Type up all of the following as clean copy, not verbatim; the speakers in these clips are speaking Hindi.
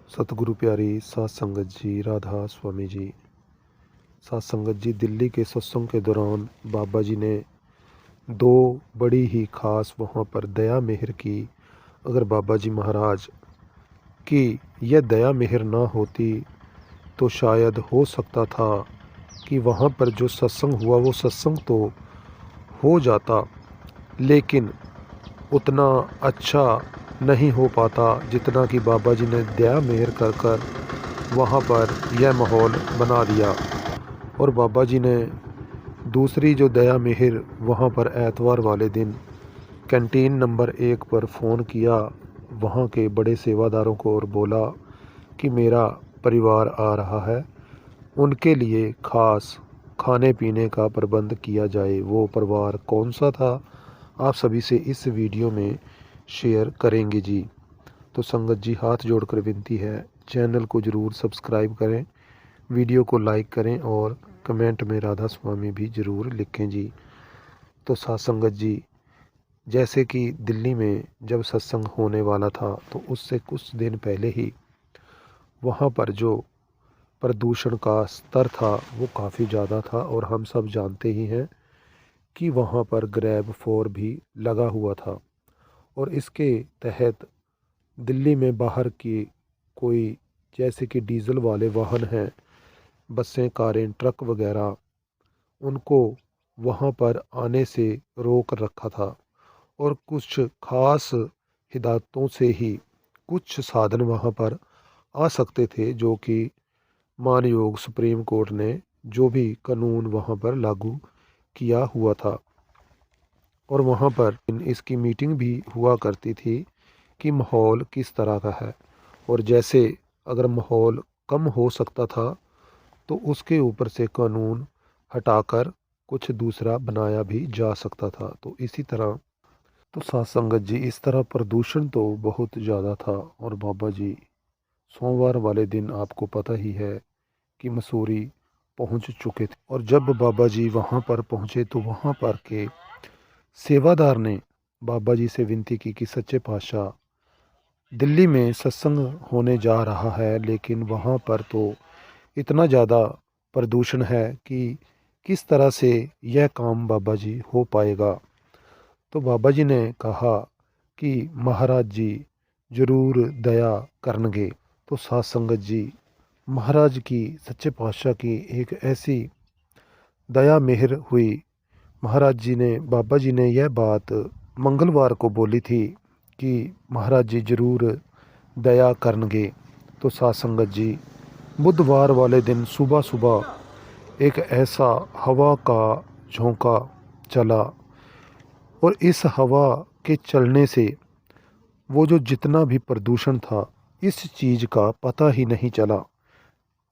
सतगुरु प्यारी सात संगत जी, राधा स्वामी जी। सात संगत जी, दिल्ली के सत्संग के दौरान बाबा जी ने दो बड़ी ही खास वहाँ पर दया मेहर की। अगर बाबा जी महाराज की यह दया मेहर ना होती तो शायद हो सकता था कि वहाँ पर जो सत्संग हुआ वो सत्संग तो हो जाता, लेकिन उतना अच्छा नहीं हो पाता जितना कि बाबा जी ने दया मेहर कर कर वहाँ पर यह माहौल बना दिया। और बाबा जी ने दूसरी जो दया मेहर वहाँ पर एतवार वाले दिन कैंटीन नंबर 1 पर फ़ोन किया वहाँ के बड़े सेवादारों को और बोला कि मेरा परिवार आ रहा है, उनके लिए ख़ास खाने पीने का प्रबंध किया जाए। वो परिवार कौन सा था, आप सभी से इस वीडियो में शेयर करेंगे जी। तो संगत जी, हाथ जोड़कर विनती है, चैनल को ज़रूर सब्सक्राइब करें, वीडियो को लाइक करें और कमेंट में राधा स्वामी भी ज़रूर लिखें जी। तो साथ संगत जी, जैसे कि दिल्ली में जब सत्संग होने वाला था तो उससे कुछ दिन पहले ही वहाँ पर जो प्रदूषण का स्तर था वो काफ़ी ज़्यादा था। और हम सब जानते ही हैं कि वहाँ पर ग्रैब 4 भी लगा हुआ था। और इसके तहत दिल्ली में बाहर की कोई, जैसे कि डीज़ल वाले वाहन हैं, बसें, कारें, ट्रक वगैरह, उनको वहाँ पर आने से रोक रखा था। और कुछ ख़ास हिदायतों से ही कुछ साधन वहाँ पर आ सकते थे, जो कि मानयोग सुप्रीम कोर्ट ने जो भी कानून वहाँ पर लागू किया हुआ था। और वहाँ पर इसकी मीटिंग भी हुआ करती थी कि माहौल किस तरह का है, और जैसे अगर माहौल कम हो सकता था तो उसके ऊपर से कानून हटाकर कुछ दूसरा बनाया भी जा सकता था। तो इसी तरह तो साथ संगत जी, इस तरह प्रदूषण तो बहुत ज़्यादा था। और बाबा जी सोमवार वाले दिन आपको पता ही है कि मसूरी पहुंच चुके थे। और जब बाबा जी वहां पर पहुंचे तो वहां पर के सेवादार ने बाबा जी से विनती की कि सच्चे पातशाह, दिल्ली में सत्संग होने जा रहा है, लेकिन वहां पर तो इतना ज़्यादा प्रदूषण है कि किस तरह से यह काम बाबा जी हो पाएगा। तो बाबा जी ने कहा कि महाराज जी ज़रूर दया करनगे। तो साथ संगत जी, महाराज की, सच्चे पातशाह की एक ऐसी दया मेहर हुई। महाराज जी ने, बाबा जी ने यह बात मंगलवार को बोली थी कि महाराज जी ज़रूर दया करनगे। तो साथ संगत जी, बुधवार वाले दिन सुबह सुबह एक ऐसा हवा का झोंका चला, और इस हवा के चलने से वो जो जितना भी प्रदूषण था, इस चीज़ का पता ही नहीं चला।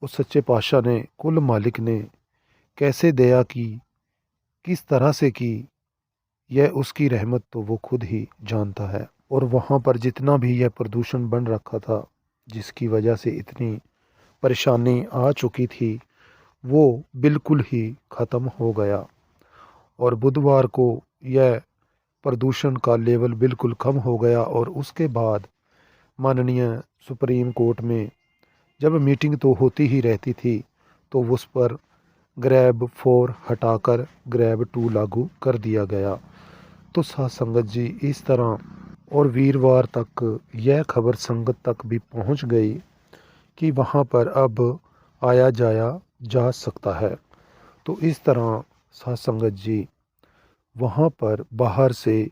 उस सच्चे पातशाह ने, कुल मालिक ने कैसे दया की, किस तरह से की, यह उसकी रहमत तो वो खुद ही जानता है। और वहाँ पर जितना भी यह प्रदूषण बन रखा था, जिसकी वजह से इतनी परेशानी आ चुकी थी, वो बिल्कुल ही ख़त्म हो गया। और बुधवार को यह प्रदूषण का लेवल बिल्कुल कम हो गया। और उसके बाद माननीय सुप्रीम कोर्ट में जब मीटिंग तो होती ही रहती थी, तो उस पर ग्रैब 4 हटाकर ग्रैब 2 लागू कर दिया गया। तो साथ संगत जी, इस तरह और वीरवार तक यह खबर संगत तक भी पहुंच गई कि वहां पर अब आया जाया जा सकता है। तो इस तरह साथ संगत जी, वहां पर बाहर से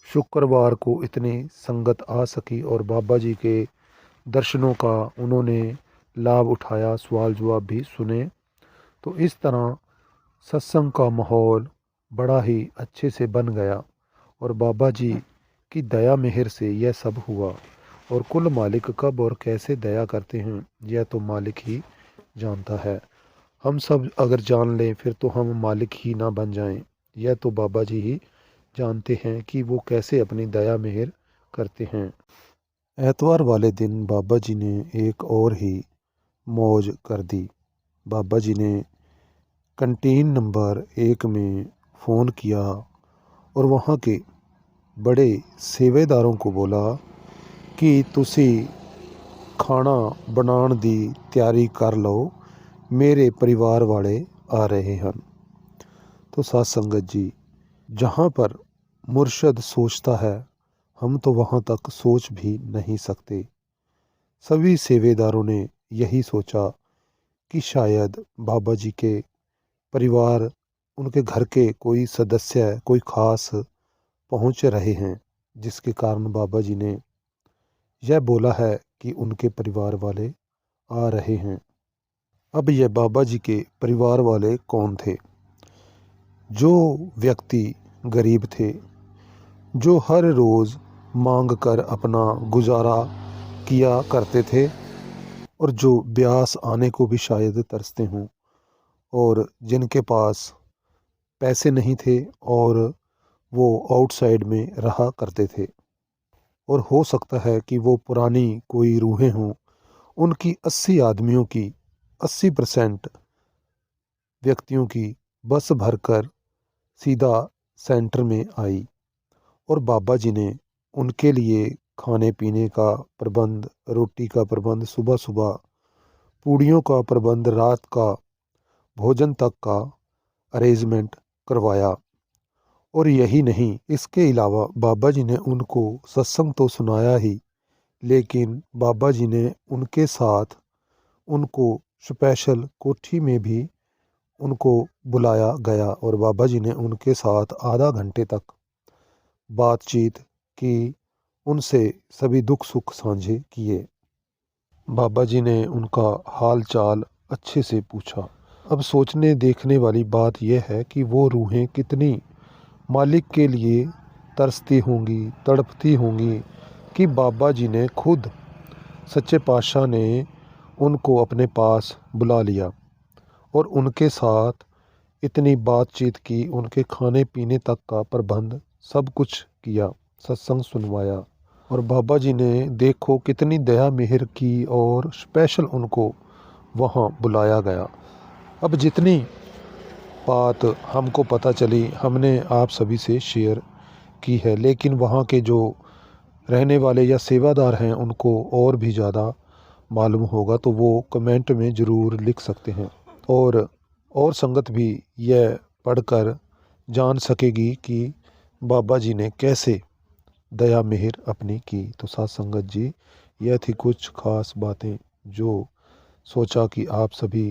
शुक्रवार को इतनी संगत आ सकी और बाबा जी के दर्शनों का उन्होंने लाभ उठाया, सवाल जवाब भी सुने। तो इस तरह सत्संग का माहौल बड़ा ही अच्छे से बन गया। और बाबा जी की दया मेहर से यह सब हुआ। और कुल मालिक कब और कैसे दया करते हैं, यह तो मालिक ही जानता है। हम सब अगर जान लें फिर तो हम मालिक ही ना बन जाएं। यह तो बाबा जी ही जानते हैं कि वो कैसे अपनी दया मेहर करते हैं। एतवार वाले दिन बाबा जी ने एक और ही मौज कर दी। बाबा जी ने कैंटीन नंबर 1 में फ़ोन किया और वहाँ के बड़े सेवेदारों को बोला कि तुसी ਖਾਣਾ ਬਣਾਉਣ ਦੀ ਤਿਆਰੀ ਕਰ ਲਓ, मेरे परिवार वाले आ रहे हैं। तो साथ संगत जी, जहाँ पर मुर्शद सोचता है हम तो वहाँ तक सोच भी नहीं सकते। सभी सेवेदारों ने यही सोचा कि शायद बाबा जी के परिवार, उनके घर के कोई सदस्य, कोई खास पहुँच रहे हैं, जिसके कारण बाबा जी ने यह बोला है कि उनके परिवार वाले आ रहे हैं। अब यह बाबा जी के परिवार वाले कौन थे? जो व्यक्ति गरीब थे, जो हर रोज़ मांग कर अपना गुजारा किया करते थे और जो ब्यास आने को भी शायद तरसते हों, और जिनके पास पैसे नहीं थे और वो आउटसाइड में रहा करते थे, और हो सकता है कि वो पुरानी कोई रूहें हों। उनकी 80 आदमियों की 80% व्यक्तियों की बस भरकर सीधा सेंटर में आई, और बाबा जी ने उनके लिए खाने पीने का प्रबंध, रोटी का प्रबंध, सुबह सुबह पूड़ियों का प्रबंध, रात का भोजन तक का अरेंजमेंट करवाया। और यही नहीं, इसके अलावा बाबा जी ने उनको सत्संग तो सुनाया ही, लेकिन बाबा जी ने उनके साथ उनको स्पेशल कोठी में भी उनको बुलाया गया, और बाबा जी ने उनके साथ आधा घंटे तक बातचीत की, उनसे सभी दुख सुख साझे किए। बाबा जी ने उनका हाल चाल अच्छे से पूछा। अब सोचने देखने वाली बात यह है कि वो रूहें कितनी मालिक के लिए तरसती होंगी, तड़पती होंगी, कि बाबा जी ने खुद, सच्चे पातशाह ने उनको अपने पास बुला लिया और उनके साथ इतनी बातचीत की, उनके खाने पीने तक का प्रबंध सब कुछ किया, सत्संग सुनवाया। और बाबा जी ने देखो कितनी दया मेहर की और स्पेशल उनको वहाँ बुलाया गया। अब जितनी बात हमको पता चली हमने आप सभी से शेयर की है, लेकिन वहाँ के जो रहने वाले या सेवादार हैं उनको और भी ज़्यादा मालूम होगा, तो वो कमेंट में ज़रूर लिख सकते हैं, और संगत भी यह पढ़कर जान सकेगी कि बाबा जी ने कैसे दया मेहर अपनी की। तो साथ संगत जी, यह थी कुछ ख़ास बातें जो सोचा कि आप सभी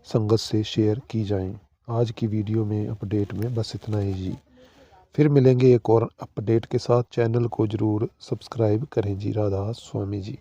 संगत से शेयर की जाएं। आज की वीडियो में अपडेट में बस इतना ही जी। फिर मिलेंगे एक और अपडेट के साथ। चैनल को ज़रूर सब्सक्राइब करें जी। राधा स्वामी जी।